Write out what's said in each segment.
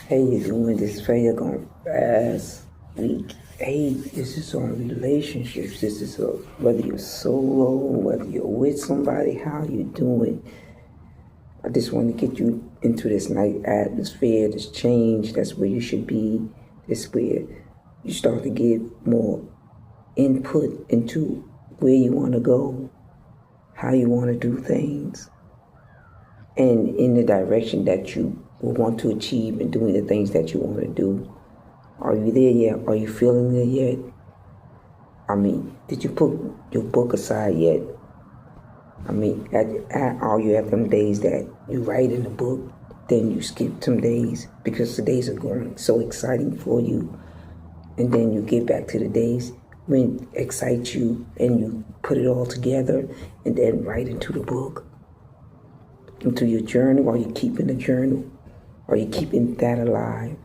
Hey, you doing this fair going fast week? Hey, this is on relationships. This is whether you're solo, whether you're with somebody, how you doing. I just want to get you into this nice atmosphere, this change. That's where you should be. This where you start to get more input into where you want to go, how you want to do things, and in the direction that you will want to achieve and doing the things that you want to do. Are you there yet? Are you feeling there yet? I mean, did you put your book aside yet? I mean, are you at them days that you write in the book, then you skip some days because the days are going so exciting for you, and then you get back to the days when it excites you and you put it all together and then write into the book, into your journal? Are you keeping the journal? Are you keeping that alive?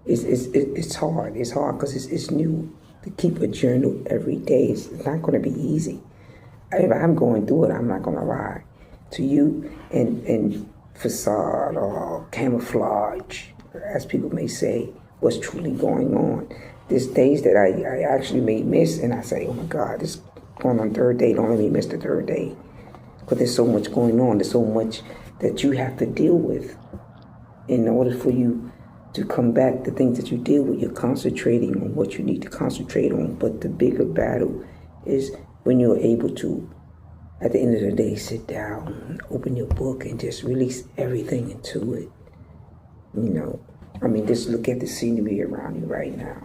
It's hard. It's hard because it's new to keep a journal every day. It's not going to be easy. If I'm going through it, I'm not going to lie to you and facade or camouflage, as people may say, what's truly going on. There's days that I actually may miss, and I say, oh my God, this is going on third day. Don't let me miss the third day. Because there's so much going on. There's so much that you have to deal with. In order for you to come back, the things that you deal with, you're concentrating on what you need to concentrate on. But the bigger battle is when you're able to, at the end of the day, sit down, open your book, and just release everything into it. Just look at the scenery around you right now.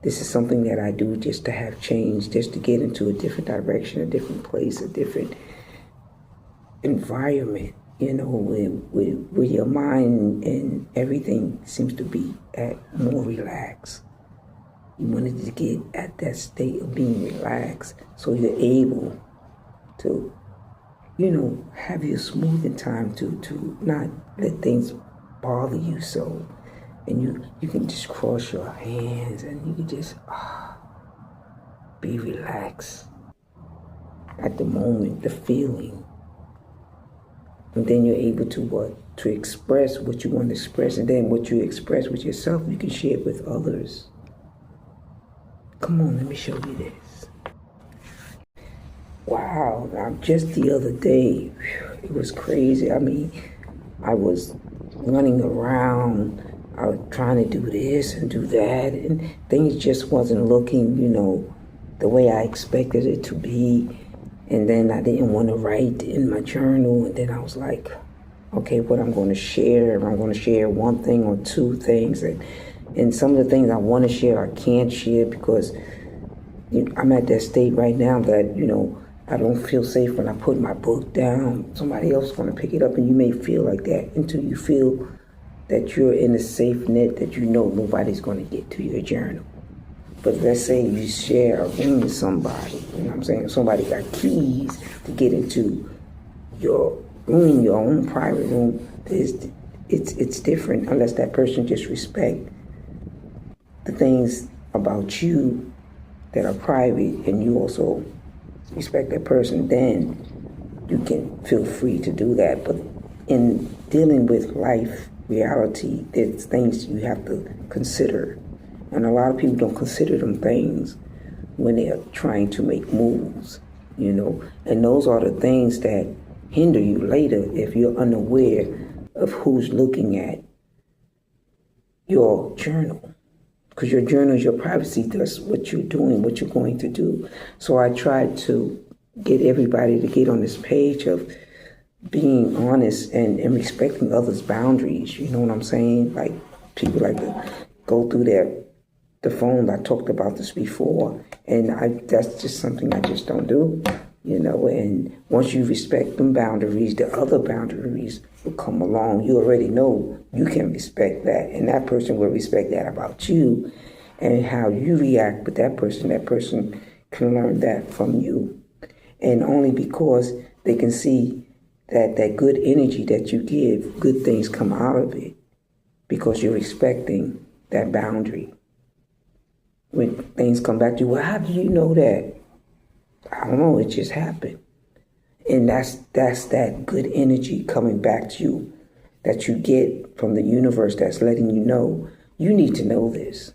This is something that I do just to have change, just to get into a different direction, a different place, a different environment, where your mind and everything seems to be at more relaxed. You wanted to get at that state of being relaxed so you're able to, have your smoothing time to not let things bother you so. And you can just cross your hands and you can just be relaxed at the moment, the feeling. And then you're able to to express what you want to express, and then what you express with yourself, you can share it with others. Come on, let me show you this. Wow, now just the other day, it was crazy. I mean, I was running around, I was trying to do this and do that, and things just wasn't looking, the way I expected it to be. And then I didn't want to write in my journal. And then I was like, okay, what I'm going to share. I'm going to share one thing or two things. And some of the things I want to share, I can't share because I'm at that state right now that, I don't feel safe when I put my book down. Somebody else is going to pick it up, and you may feel like that until you feel that you're in a safe net that nobody's going to get to your journal. But let's say you share a room with somebody, somebody got keys to get into your room, your own private room. It's different unless that person just respect the things about you that are private, and you also respect that person. Then you can feel free to do that. But in dealing with life, reality, there's things you have to consider. And a lot of people don't consider them things when they're trying to make moves, And those are the things that hinder you later if you're unaware of who's looking at your journal. Because your journal is your privacy. That's what you're doing, what you're going to do. So I tried to get everybody to get on this page of being honest and respecting others' boundaries. You know what I'm saying? Like, people like to go through the phone. I talked about this before, and that's just something I just don't do, and once you respect them boundaries, the other boundaries will come along. You already know you can respect that, and that person will respect that about you, and how you react with that person can learn that from you. And only because they can see that good energy that you give, good things come out of it, because you're respecting that boundary. When things come back to you, well, how do you know that? I don't know, it just happened. And that's that good energy coming back to you that you get from the universe that's letting you know you need to know this.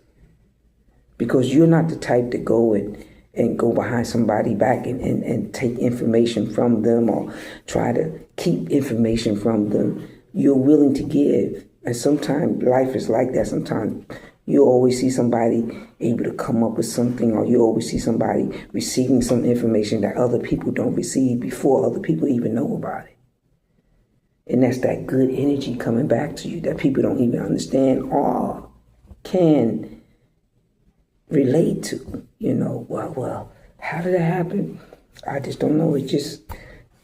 Because you're not the type to go and go behind somebody back and take information from them or try to keep information from them. You're willing to give. And sometimes life is like that. Sometimes you always see somebody able to come up with something, or you always see somebody receiving some information that other people don't receive before other people even know about it. And that's that good energy coming back to you that people don't even understand or can relate to. Well, how did that happen? I just don't know. It just,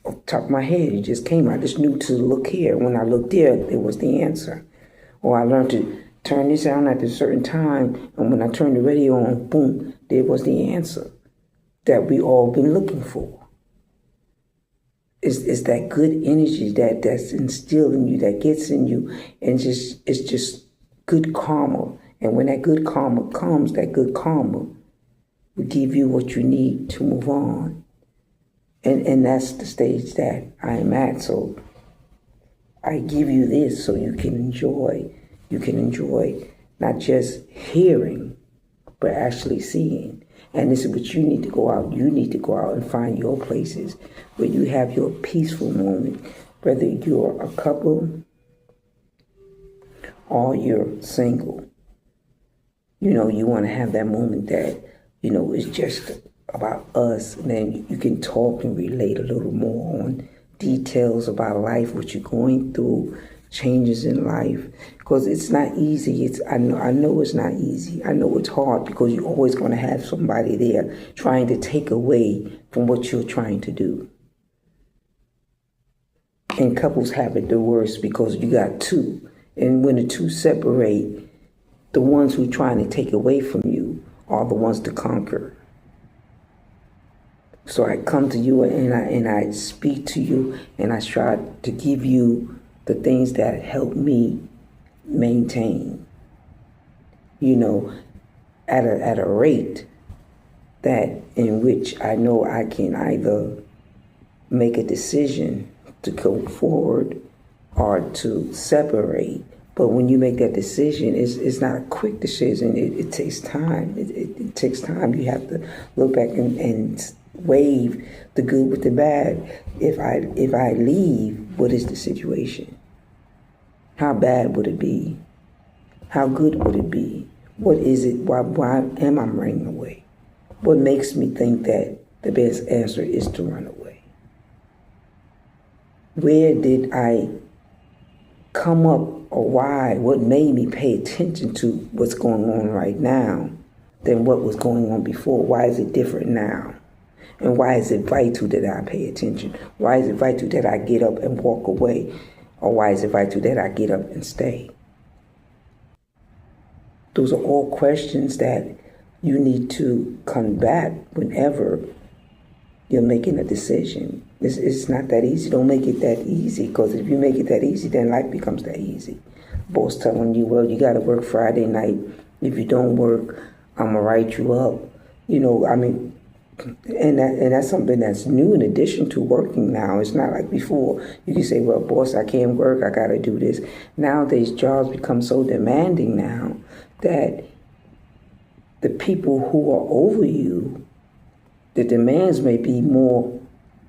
off the top of my head, it just came. I just knew to look here. When I looked there, it was the answer. Or I learned to turn this on at a certain time, and when I turned the radio on, boom, there was the answer that we all been looking for. It's that good energy that's instilled in you, that gets in you, and it's just good karma. And when that good karma comes, that good karma will give you what you need to move on. And that's the stage that I am at. So I give you this so you can enjoy. You can enjoy not just hearing, but actually seeing. And this is what you need to go out. You need to go out and find your places where you have your peaceful moment, whether you're a couple or you're single. You want to have that moment that, is just about us. And then you can talk and relate a little more on details about life, what you're going through, changes in life. Because it's not easy. I know it's not easy. I know it's hard because you're always going to have somebody there trying to take away from what you're trying to do. And couples have it the worst because you got two. And when the two separate, the ones who are trying to take away from you are the ones to conquer. So I come to you and I speak to you and I try to give you the things that help me maintain, at a rate that in which I know I can either make a decision to go forward or to separate. But when you make that decision, it's not a quick decision. It takes time. It takes time. You have to look back and weigh the good with the bad. If I leave, what is the situation? How bad would it be? How good would it be? What is it? Why am I running away? What makes me think that the best answer is to run away? Where did I come up, or why? What made me pay attention to what's going on right now than what was going on before? Why is it different now? And why is it vital that I pay attention? Why is it vital that I get up and walk away? Or why is it vital that I get up and stay? Those are all questions that you need to combat whenever you're making a decision. It's not that easy. Don't make it that easy, because if you make it that easy, then life becomes that easy. Boss telling you, well, you got to work Friday night. If you don't work, I'm going to write you up. And that's something that's new in addition to working now. It's not like before. You can say, well, boss, I can't work. I got to do this. Nowadays, jobs become so demanding now that the people who are over you, the demands may be more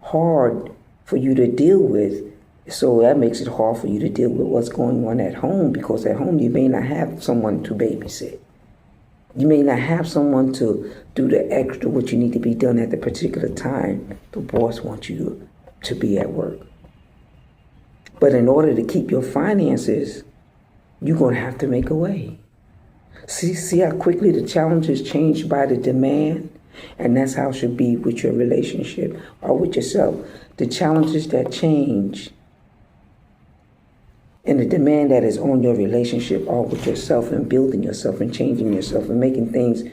hard for you to deal with. So that makes it hard for you to deal with what's going on at home, because at home you may not have someone to babysit. You may not have someone to do the extra what you need to be done at the particular time the boss wants you to be at work. But in order to keep your finances, you're going to have to make a way. See how quickly the challenges change by the demand? And that's how it should be with your relationship or with yourself. The challenges that change and the demand that is on your relationship or with yourself, and building yourself and changing yourself and making things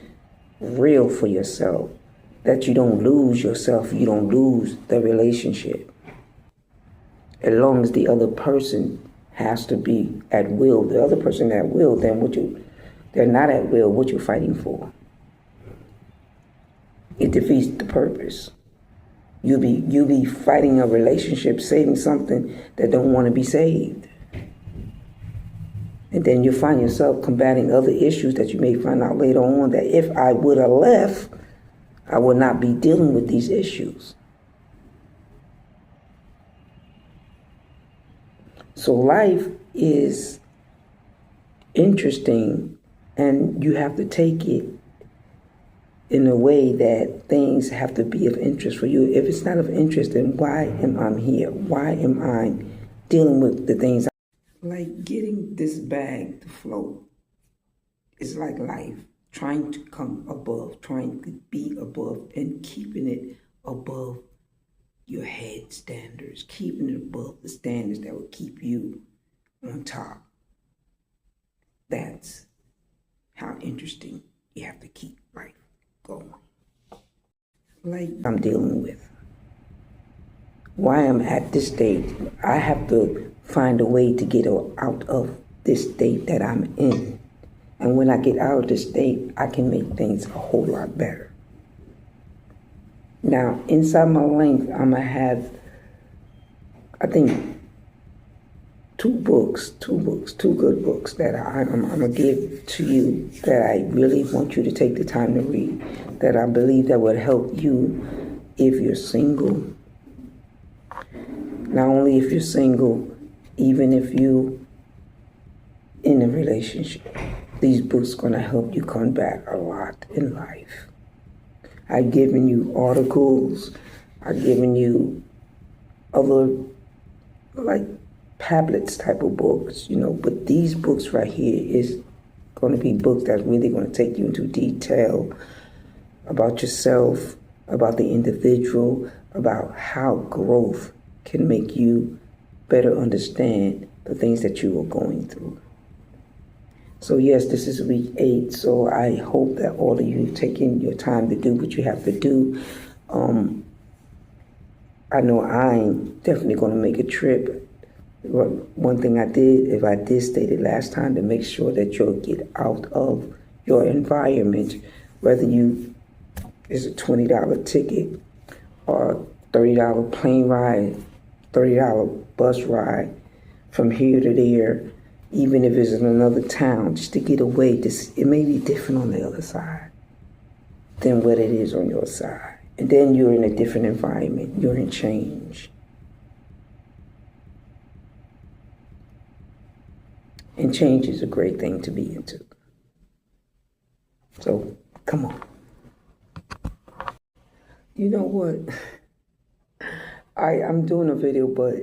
real for yourself, that you don't lose yourself, you don't lose the relationship. As long as the other person has to be at will, the other person at will, then they're not at will, what you're fighting for? It defeats the purpose. You'll be fighting a relationship, saving something that don't want to be saved. And then you find yourself combating other issues that you may find out later on that if I would have left, I would not be dealing with these issues. So life is interesting, and you have to take it in a way that things have to be of interest for you. If it's not of interest, then why am I here? Why am I dealing with the things? Like getting this bag to float is like life, trying to come above, trying to be above, and keeping it above your head standards, keeping it above the standards that will keep you on top. That's how interesting you have to keep life going. Like I'm dealing with. Why I'm at this stage, I have to find a way to get out of this state that I'm in. And when I get out of this state, I can make things a whole lot better. Now, inside my length, I'm going to have, I think, two good books that I'm going to give to you that I really want you to take the time to read, that I believe that would help you if you're single. Not only if you're single, even if you in a relationship. These books are going to help you combat a lot in life. I've given you articles, I've given you other like tablets type of books, but these books right here is going to be books that's really going to take you into detail about yourself, about the individual, about how growth can make you better understand the things that you are going through. So yes, this is week 8, so I hope that all of you taking your time to do what you have to do. I know I'm definitely going to make a trip. One thing I did, if I did state it last time, to make sure that you'll get out of your environment, whether it's a $20 ticket or $30 plane ride, $30 bus ride from here to there, even if it's in another town, just to get away. It may be different on the other side than what it is on your side. And then you're in a different environment. You're in change. And change is a great thing to be into. So, come on. You know what? I'm doing a video, but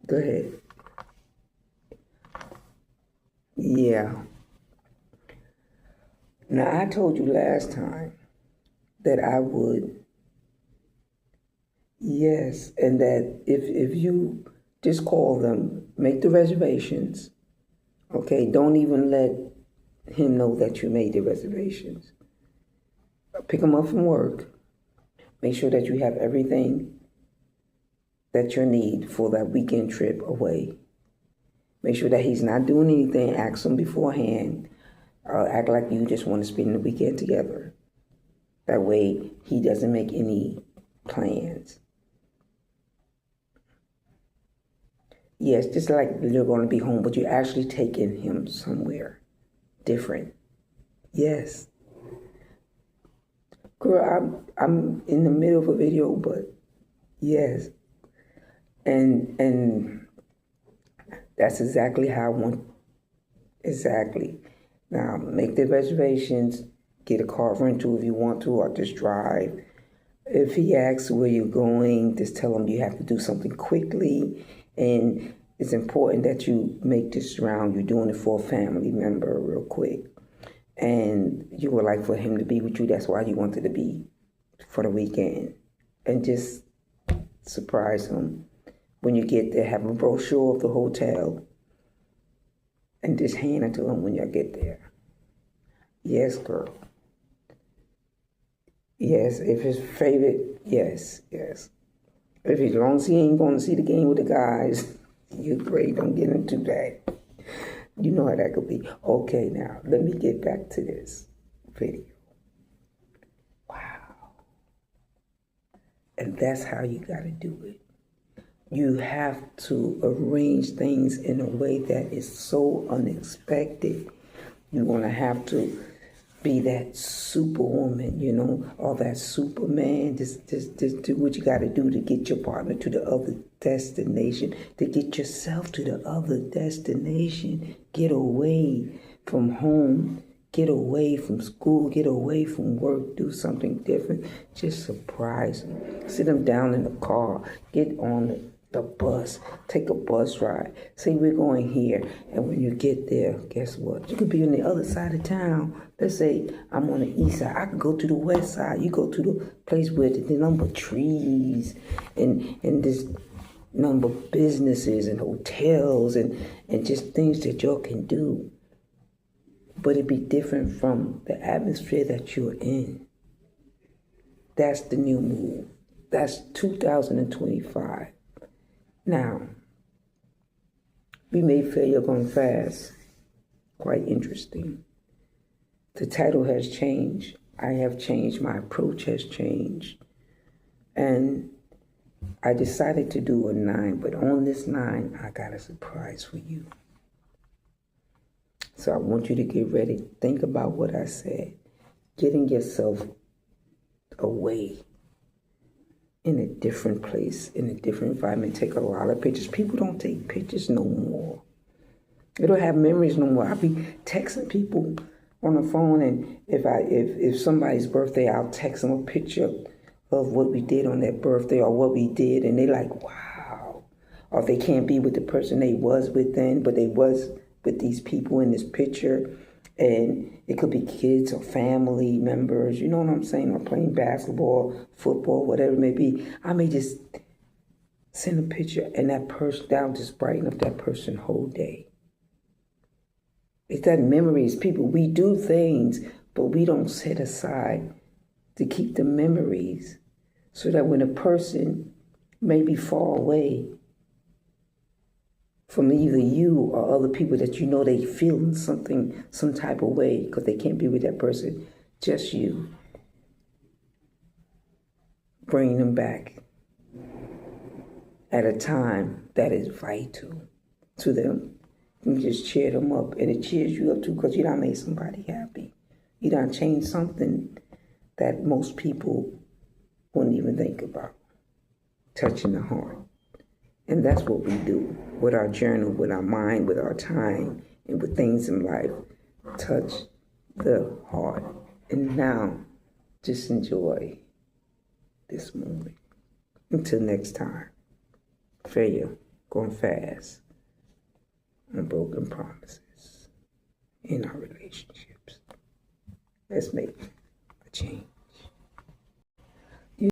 go ahead. Yeah. Now, I told you last time that I would, yes, and that if you just call them, make the reservations, okay? Don't even let him know that you made the reservations. Pick him up from work. Make sure that you have everything that you need for that weekend trip away. Make sure that he's not doing anything. Ask him beforehand. Act like you just want to spend the weekend together. That way he doesn't make any plans. Yes, just like you're going to be home, but you're actually taking him somewhere different. Yes. Girl, I'm in the middle of a video, but yes. And that's exactly how I want. Exactly. Now, make the reservations, get a car rental if you want to, or just drive. If he asks where you're going, just tell him you have to do something quickly. And it's important that you make this round. You're doing it for a family member real quick. And you would like for him to be with you. That's why you wanted to be for the weekend. And just surprise him. When you get there, have a brochure of the hotel. And just hand it to him when you get there. Yes, girl. Yes, if his favorite, yes. If as long as he ain't going to see the game with the guys, you're great. Don't get into that. You know how that could be. Okay, now, let me get back to this video. Wow. And that's how you got to do it. you have to arrange things in a way that is so unexpected. You're going to have to be that superwoman, or that superman. Just do what you got to do to get your partner to the other destination, to get yourself to the other destination. Get away from home, get away from school, get away from work, do something different. Just surprise them. Sit them down in the car, get on the bus, take a bus ride. Say we're going here, and when you get there, guess what? You could be on the other side of town. Let's say I'm on the east side. I could go to the west side. You go to the place where the number of trees and this number of businesses and hotels and just things that y'all can do. But it'd be different from the atmosphere that you're in. That's the new move. That's 2025. Now, we made Failure Gone Fast quite interesting. The title has changed. I have changed. My approach has changed. And I decided to do a 9, but on this 9, I got a surprise for you. So I want you to get ready. Think about what I said. Getting yourself away in a different place, in a different environment. Take a lot of pictures. People don't take pictures no more. They don't have memories no more. I'll be texting people on the phone, and if somebody's birthday, I'll text them a picture of what we did on that birthday or what we did, and they like, wow. Or if they can't be with the person they was with then, but they was with these people in this picture, and it could be kids or family members, you know what I'm saying, or playing basketball, football, whatever it may be. I may just send a picture, and that'll just brighten up that person's whole day. It's that memories, people. We do things, but we don't set aside to keep the memories so that when a person may be far away from either you or other people that you know they feel something, some type of way because they can't be with that person, just you. Bring them back at a time that is vital to them. You just cheer them up, and it cheers you up too because you done made somebody happy. You done changed something that most people wouldn't even think about, touching the heart. And that's what we do with our journal, with our mind, with our time, and with things in life. Touch the heart. And now, just enjoy this moment. Until next time, Failure Gone Fast, unbroken promises in our relationships. Let's make a change.